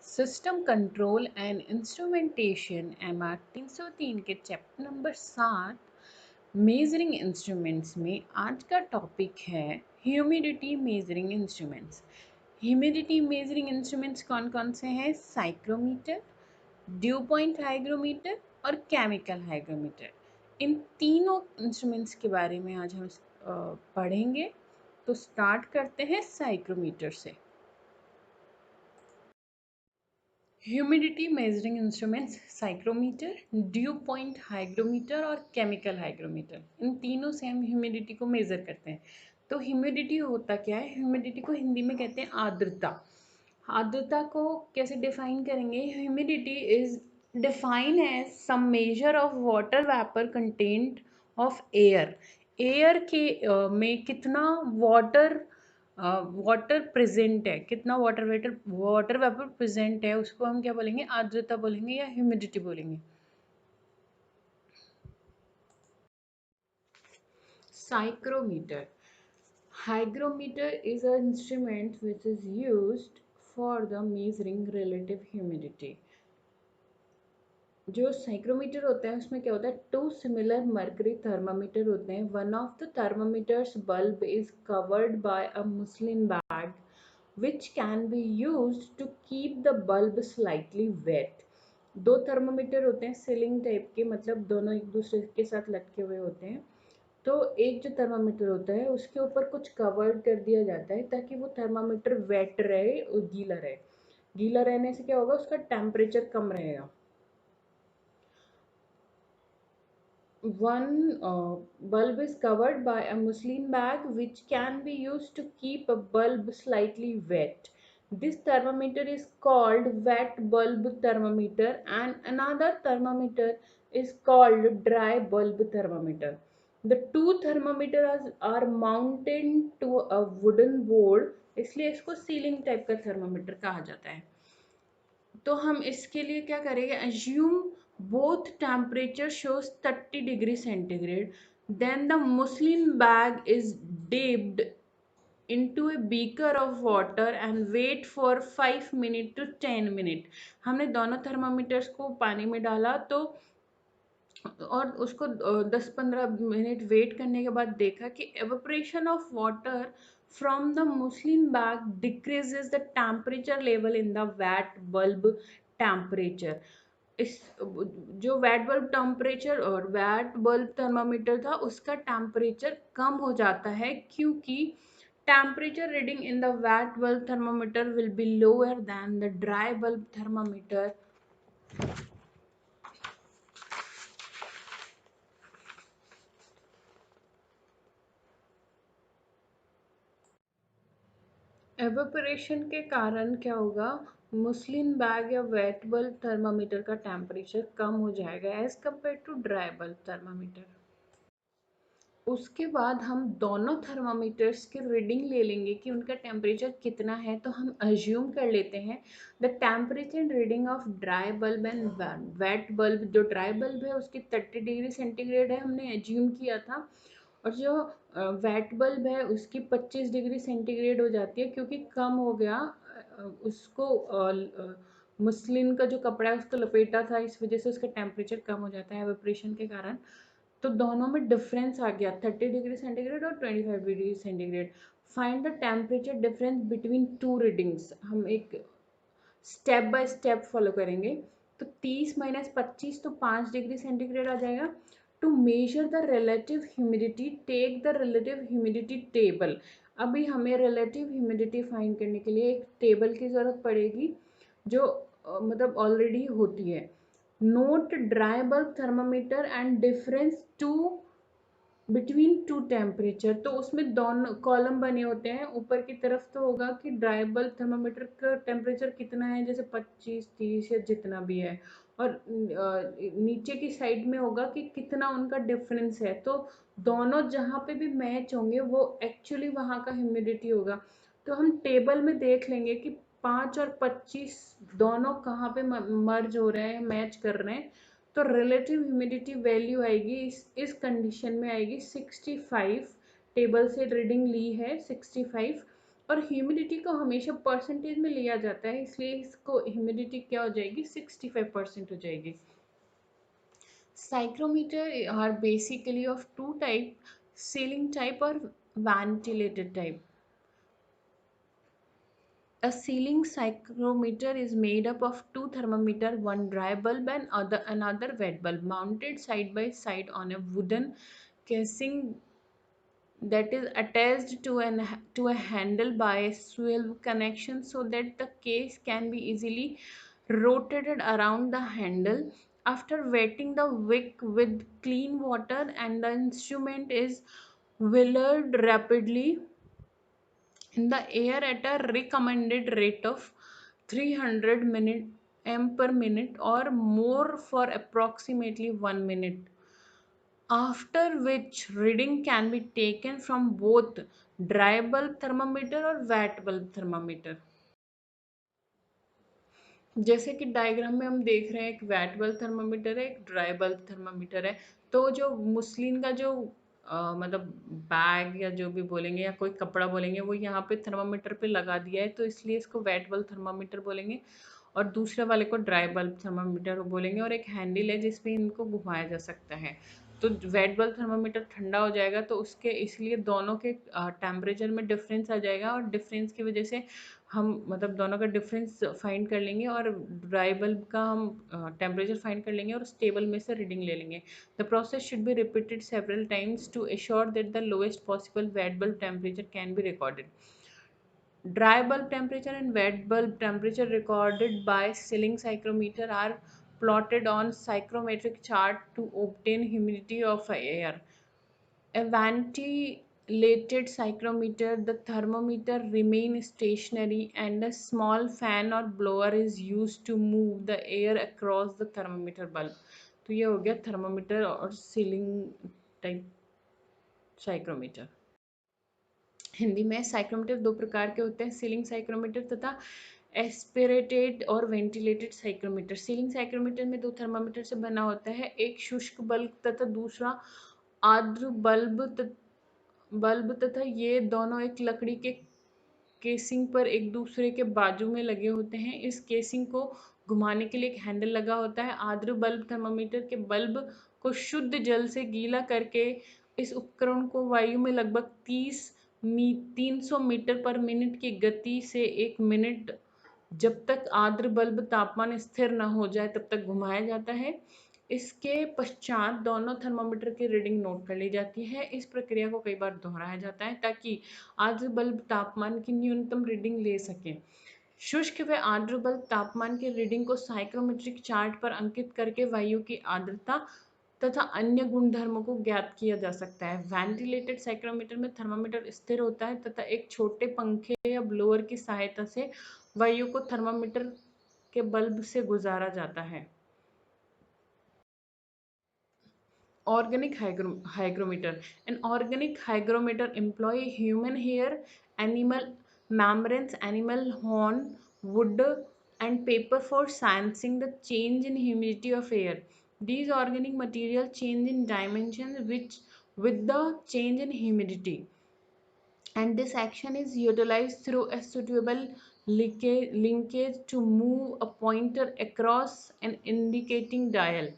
System control and instrumentation MR 303 के chapter number 7 measuring instruments में आज का टॉपिक है humidity measuring instruments. Humidity measuring instruments कौन कौन से हैं? साइक्रोमीटर, ड्यू पॉइंट हाइग्रोमीटर और केमिकल हाइग्रोमीटर। इन तीनों इंस्ट्रूमेंट्स के बारे में आज हम पढ़ेंगे। तो स्टार्ट करते हैं साइक्रोमीटर से। Humidity measuring instruments psychrometer, due point hygrometer और केमिकल हाइग्रोमीटर, इन तीनों से हम ह्यूमिडिटी को मेज़र करते हैं। तो ह्यूमिडिटी होता क्या है? ह्यूमिडिटी को हिंदी में कहते हैं आर्द्रता। आर्द्रता को कैसे डिफाइन करेंगे? Humidity is define as some measure of water vapour content of air. Air के में कितना वाटर प्रेजेंट है, कितना वाटर वेपर प्रेजेंट है, उसको हम क्या बोलेंगे? आर्द्रता बोलेंगे या ह्यूमिडिटी बोलेंगे। Psychrometer. Hygrometer is an instrument which is used for the measuring relative humidity. जो साइक्रोमीटर होता है उसमें क्या होता है? टू सिमिलर मर्करी थर्मामीटर होते हैं। One of the thermometers bulb is covered by a muslin bag which can be used to keep the bulb slightly wet. दो थर्मामीटर होते हैं सीलिंग टाइप के, मतलब दोनों एक दूसरे के साथ लटके हुए होते हैं। तो एक जो थर्मामीटर होता है उसके ऊपर कुछ कवर्ड कर दिया जाता है ताकि वो थर्मामीटर वेट रहे और गीला रहे। गीला रहने से क्या होगा? उसका टेम्परेचर कम रहेगा। One bulb is covered by a muslin bag which can be used to keep a bulb slightly wet. This thermometer is called wet bulb thermometer, and another thermometer is called dry bulb thermometer. The two thermometers are mounted to a wooden board, इसलिए इसको ceiling type का thermometer कहा जाता है। तो हम इसके लिए क्या करेंगे? assume both temperature shows 30 degree centigrade, then the muslin bag is dipped into a beaker of water and wait for 5 minutes to 10 minutes. हमने दोनों थर्मामीटर्स को पानी में डाला तो और उसको 10-15 मिनट वेट करने के बाद देखा कि evaporation of water from the muslin bag decreases the temperature level in the wet bulb temperature. इस जो वेट बल्ब टेम्परेचर और वेट बल्ब थर्मामीटर था उसका टेम्परेचर कम हो जाता है, क्योंकि temperature reading in the wet bulb thermometer will be lower than the dry bulb thermometer. Evaporation के कारण क्या होगा? मुस्लिन बैग या वेट बल्ब थर्मामीटर का टेम्परेचर कम हो जाएगा as compare to dry bulb thermometer. उसके बाद हम दोनों थर्मामीटर्स की रीडिंग ले लेंगे कि उनका टेम्परेचर कितना है। तो हम अज्यूम कर लेते हैं the temperature reading of dry bulb and wet bulb. जो ड्राई बल्ब है उसकी 30 डिग्री सेंटीग्रेड है, हमने अज्यूम किया था, और जो वेट बल्ब है उसकी 25 डिग्री सेंटीग्रेड हो जाती है, क्योंकि कम हो गया उसको मुस्लिन का जो कपड़ा है उसको लपेटा था, इस वजह से उसका टेम्परेचर कम हो जाता है एवेपोरेशन के कारण। तो दोनों में डिफरेंस आ गया 30 डिग्री सेंटीग्रेड और 25 degree centigrade. Find the temperature difference between two readings. हम एक स्टेप बाय स्टेप फॉलो करेंगे। तो 30 माइनस 25 तो 5 डिग्री सेंटीग्रेड आ जाएगा। To measure the relative humidity take the relative humidity table. अभी हमें रिलेटिव ह्यूमिडिटी फाइंड करने के लिए एक टेबल की ज़रूरत पड़ेगी जो मतलब ऑलरेडी होती है। Note dry bulb thermometer and difference to between two temperature. तो उसमें दोनों कॉलम बने होते हैं, ऊपर की तरफ तो होगा कि ड्राई बल्ब थर्मामीटर का टेम्परेचर कितना है, जैसे 25, 30 या जितना भी है, और नीचे की साइड में होगा कि कितना उनका डिफरेंस है। तो दोनों जहाँ पे भी मैच होंगे वो एक्चुअली वहाँ का ह्यूमिडिटी होगा। तो हम टेबल में देख लेंगे कि 5 और 25 दोनों कहाँ पे मर्ज हो रहे हैं, मैच कर रहे हैं। तो रिलेटिव ह्यूमिडिटी वैल्यू आएगी इस कंडीशन में आएगी 65। टेबल से रीडिंग ली है 65, और ह्यूमिडिटी को हमेशा परसेंटेज में लिया जाता है, इसलिए इसको ह्यूमिडिटी क्या हो जाएगी, 65% हो जाएगी। Psychrometer are basically of two type, ceiling type or ventilated type. A ceiling psychrometer is made up of two thermometer, one dry bulb and another wet bulb, mounted side by side on a wooden casing that is attached to a handle by a swivel connection, so that the case can be easily rotated around the handle. After wetting the wick with clean water, and the instrument is whirled rapidly in the air at a recommended rate of 300 m per minute or more for approximately 1 minute, after which reading can be taken from both dry bulb thermometer or wet bulb thermometer. जैसे कि diagram में हम देख रहे हैं, एक wait bulb thermometer है, एक ड्राई बल्ब थर्मामीटर है। तो जो मुस्लिन का जो मतलब बैग या जो भी बोलेंगे या कोई कपड़ा बोलेंगे, वो यहाँ पे थर्मामीटर पे लगा दिया है, तो इसलिए इसको वेट बल्ब थर्मामीटर बोलेंगे। और दूसरे वाले को ड्राई बल्ब थर्मामीटर बोलेंगे। और एक हैंडल है जिसमें इनको घुमाया जा सकता है। तो वेट बल्ब थर्मामीटर ठंडा हो जाएगा, तो उसके इसलिए दोनों के टेम्परेचर में डिफरेंस आ जाएगा, और डिफरेंस की वजह से हम मतलब दोनों का डिफरेंस फाइंड कर लेंगे, और ड्राई बल्ब का हम टेम्परेचर फाइंड कर लेंगे और उस टेबल में से रीडिंग ले लेंगे। The process should be repeated several times to assure that the lowest possible wet bulb temperature can be recorded. Dry bulb temperature and wet bulb temperature recorded by ceiling psychrometer are plotted on psychrometric chart to obtain humidity of air. A ventilated psychrometer, the thermometer remains stationary and a small fan or blower is used to move the air across the thermometer bulb. तो ये हो गया thermometer और ceiling type psychrometer. Hindi में psychrometer दो प्रकार के होते हैं, सीलिंग साइक्रोमीटर तथा एस्पिरेटेड और वेंटिलेटेड साइक्रोमीटर। सीलिंग साइक्रोमीटर में दो थर्मामीटर से बना होता है, एक शुष्क बल्ब तथा दूसरा आर्द्र बल्ब तथा ये दोनों एक लकड़ी के केसिंग पर एक दूसरे के बाजू में लगे होते हैं। इस केसिंग को घुमाने के लिए एक हैंडल लगा होता है। आर्द्र बल्ब थर्मामीटर के बल्ब को शुद्ध जल से गीला करके इस उपकरण को वायु में लगभग 300 मीटर पर मिनट की गति से 1 मिनट, जब तक आर्द्र बल्ब तापमान स्थिर न हो जाए तब तक घुमाया जाता है। इसके पश्चात दोनों थर्मामीटर की रीडिंग नोट कर ली जाती है। इस प्रक्रिया को कई बार दोहराया जाता है ताकि आर्द्र बल्ब तापमान की न्यूनतम रीडिंग ले सकें। शुष्क व आर्द्र बल्ब तापमान की रीडिंग को साइक्रोमेट्रिक चार्ट पर अंकित करके वायु की आर्द्रता तथा अन्य गुणधर्मों को ज्ञात किया जा सकता है। वेंटिलेटेड साइक्रोमीटर में थर्मामीटर स्थिर होता है तथा एक छोटे पंखे या ब्लोअर की सहायता से वायु को थर्मामीटर के बल्ब से गुजारा जाता है। Organic hygrometer. An organic hygrometer employ human hair, animal membranes, animal horn, wood, and paper for sensing the change in humidity of air. These organic materials change in dimensions which with the change in humidity, and this action is utilized through a suitable linkage to move a pointer across an indicating dial.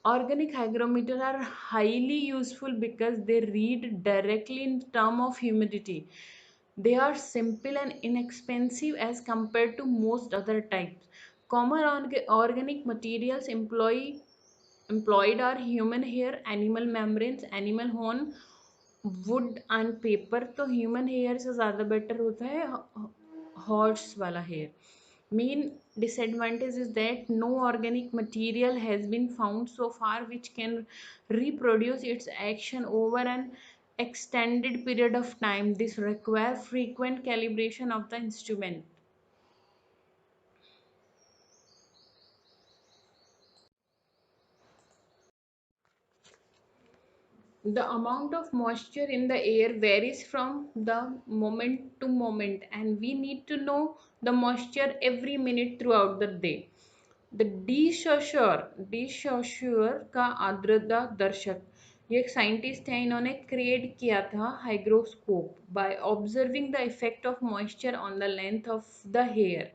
Organic hygrometers are highly useful because they read directly in terms of humidity. They are simple and inexpensive as compared to most other types. Common organic materials employed are human hair, animal membranes, animal horn, wood and paper. तो human hair से ज़्यादा better होता है horse वाला hair. Main disadvantage is that no organic material has been found so far which can reproduce its action over an extended period of time. This requires frequent calibration of the instrument. The amount of moisture in the air varies from the moment to moment, and we need to know the moisture every minute throughout the day. The dishwasher का आर्द्रता दर्शक, ये एक scientist हैं, इन्होंने create किया था hygroscope by observing the effect of moisture on the length of the hair.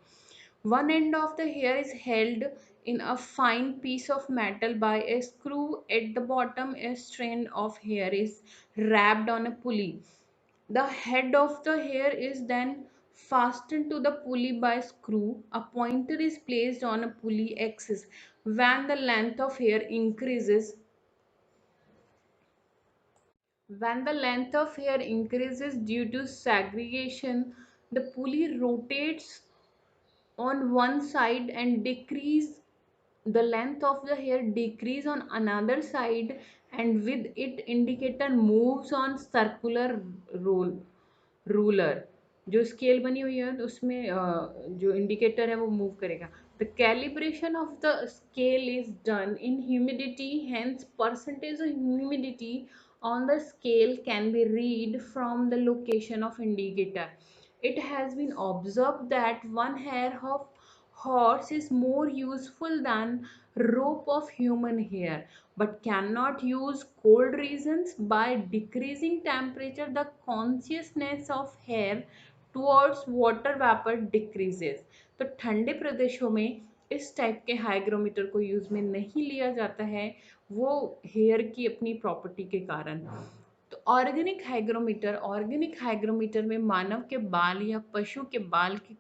One end of the hair is held in a fine piece of metal by a screw. At the bottom, a strand of hair is wrapped on a pulley. The head of the hair is then fastened to the pulley by screw. A pointer is placed on a pulley axis. When the length of hair increases due to segregation, the pulley rotates on one side and decrease the length of the hair decrease on another side, and with it indicator moves on circular roll ruler. जो scale बनी हुई है उसमें जो indicator है वो move करेगा. The calibration of the scale is done in humidity, hence percentage of humidity on the scale can be read from the location of indicator. It has been observed that one hair of horse is more useful than rope of human hair, but cannot use cold reasons. By decreasing temperature, the consciousness of hair towards water vapor decreases. तो ठंडे प्रदेशों में इस type के hygrometer को use में नहीं लिया जाता है, वो हेयर की अपनी प्रॉपर्टी के कारण. तो ऑर्गेनिक हाइग्रोमीटर में मानव के बाल या पशु के बाल की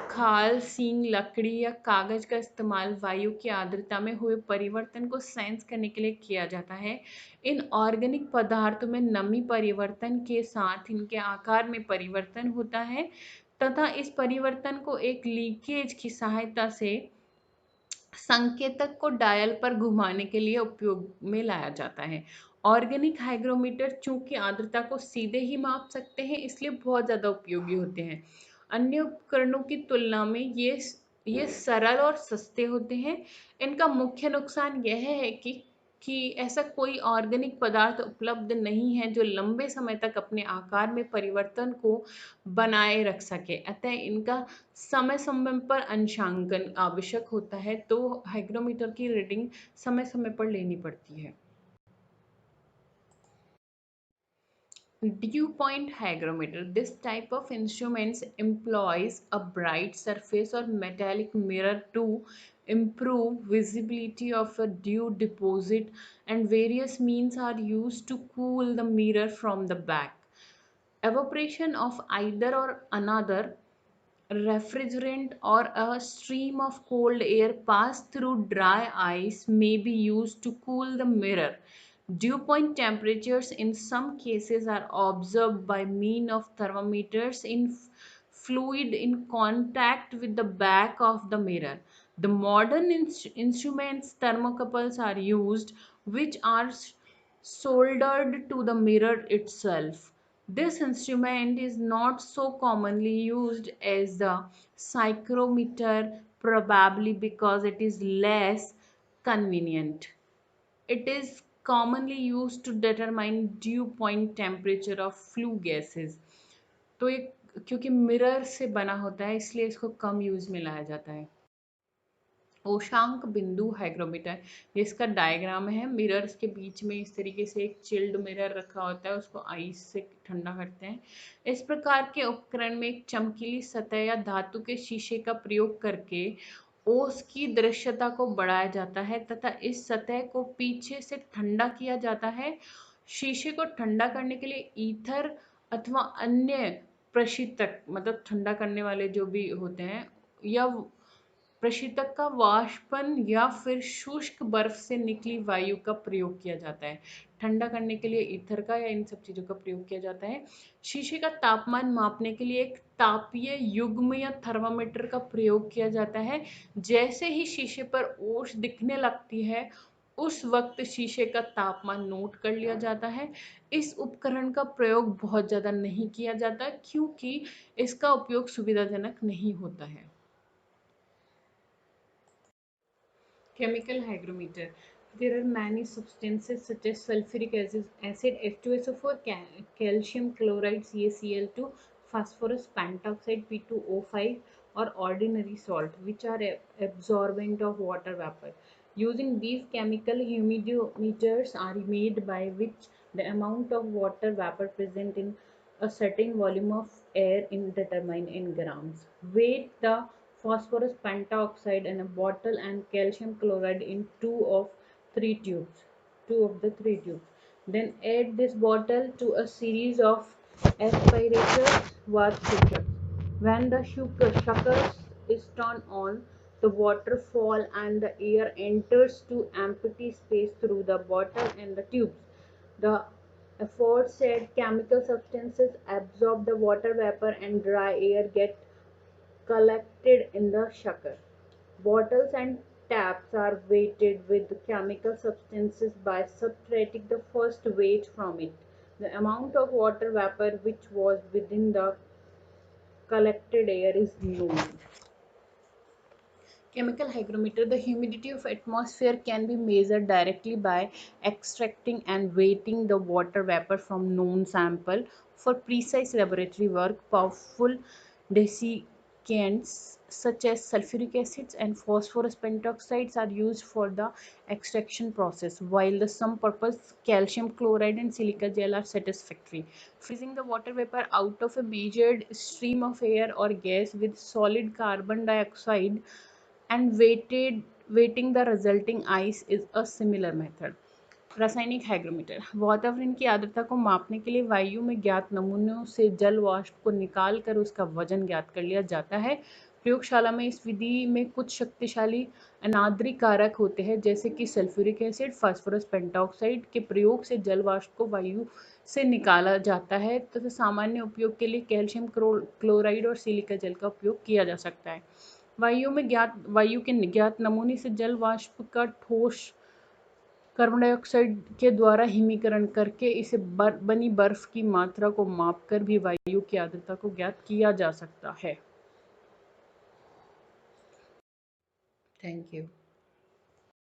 खाल, सींग, लकड़ी या कागज का इस्तेमाल वायु की आर्द्रता में हुए परिवर्तन को सेंस करने के लिए किया जाता है. इन ऑर्गेनिक पदार्थों में नमी परिवर्तन के साथ इनके आकार में परिवर्तन होता है तथा इस परिवर्तन को एक लीकेज की सहायता से संकेतक को डायल पर घुमाने के लिए उपयोग में लाया जाता है. ऑर्गेनिक हाइग्रोमीटर चूंकि आर्द्रता को सीधे ही माप सकते हैं, इसलिए बहुत ज़्यादा उपयोगी होते हैं. अन्य उपकरणों की तुलना में ये सरल और सस्ते होते हैं. इनका मुख्य नुकसान यह है कि ऐसा कोई ऑर्गेनिक पदार्थ उपलब्ध नहीं है जो लंबे समय तक अपने आकार में परिवर्तन को बनाए रख सके, अतः इनका समय समय पर अंशांकन आवश्यक होता है. तो हाइग्रोमीटर की रीडिंग समय समय पर लेनी पड़ती है. Dew point hygrometer. This type of instruments employs a bright surface or metallic mirror to improve visibility of a dew deposit, and various means are used to cool the mirror from the back. Evaporation of either or another refrigerant or a stream of cold air passed through dry ice may be used to cool the mirror. Dew point temperatures in some cases are observed by means of thermometers in fluid in contact with the back of the mirror. The modern instruments thermocouples are used, which are soldered to the mirror itself. This instrument is not so commonly used as the psychrometer, probably because it is less convenient. It is commonly used to determine dew point temperature of flue gases. तो ये क्योंकि mirror से बना होता है इसलिए इसको कम use में लाया जाता है. ओशांक बिंदु हाइग्रोमीटर, ये इसका डायग्राम है. मिरर्स के बीच में इस तरीके से एक चिल्ड मिरर रखा होता है, उसको आइस से ठंडा करते हैं. इस प्रकार के उपकरण में एक चमकीली सतह या धातु के शीशे का प्रयोग करके ओस की दृश्यता को बढ़ाया जाता है तथा इस सतह को पीछे से ठंडा किया जाता है. शीशे को ठंडा करने के लिए ईथर अथवा अन्य प्रशीतक, मतलब ठंडा करने वाले जो भी होते हैं, या प्रशीतक का वाष्पन या फिर शुष्क बर्फ से निकली वायु का प्रयोग किया जाता है. ठंडा करने के लिए ईथर का या इन सब चीज़ों का प्रयोग किया जाता है. शीशे का तापमान मापने के लिए एक तापीय युग्म या थर्मामीटर का प्रयोग किया जाता है. जैसे ही शीशे पर ओस दिखने लगती है उस वक्त शीशे का तापमान नोट कर लिया जाता है. इस उपकरण का प्रयोग बहुत ज़्यादा नहीं किया जाता क्योंकि इसका उपयोग सुविधाजनक नहीं होता है. Chemical hygrometer. There are many substances such as sulfuric acid, H2SO4, calcium chloride, CaCl2, phosphorus pentoxide, P2O5, or ordinary salt, which are absorbent of water vapor. Using these chemical humidiometers are made by which the amount of water vapor present in a certain volume of air is determined in grams. Weight the phosphorus pentaoxide in a bottle and calcium chloride in two of the three tubes. Then add this bottle to a series of aspirators with sugars. When the sugar is turned on, the water fall and the air enters to empty space through the bottle and the tubes. The aforesaid chemical substances absorb the water vapor and dry air get collected in the sugar. Bottles and taps are weighted with chemical substances by subtracting the first weight from it. The amount of water vapor which was within the collected air is known. Chemical hygrometer. The humidity of atmosphere can be measured directly by extracting and weighting the water vapor from known sample. For precise laboratory work, powerful desiccants such as sulfuric acids and phosphorus pentoxides are used for the extraction process, while the some purpose calcium chloride and silica gel are satisfactory. Freezing the water vapor out of a measured stream of air or gas with solid carbon dioxide and weighting the resulting ice is a similar method. रासायनिक hygrometer वातावरण की आर्द्रता को मापने के लिए वायु में ज्ञात नमूनों से जल वाष्प को निकाल कर उसका वजन ज्ञात कर लिया जाता है। प्रयोगशाला में इस विधि में कुछ शक्तिशाली अनाद्री कारक होते हैं जैसे कि सल्फ्यूरिक एसिड फास्फोरस पेंटॉक्साइड के प्रयोग से जल वाष्प को वायु से निकाला जाता है तथा सामान्य उपयोग के लिए कैल्शियम क्लोराइड और सिलिका जल का उपयोग किया जा सकता है। वायु के ज्ञात नमूने से जल वाष्प का ठोस कार्बन डाइऑक्साइड के द्वारा हिमीकरण करके इसे बनी बर्फ की मात्रा को मापकर भी वायु की आर्द्रता को ज्ञात किया जा सकता है। Thank you.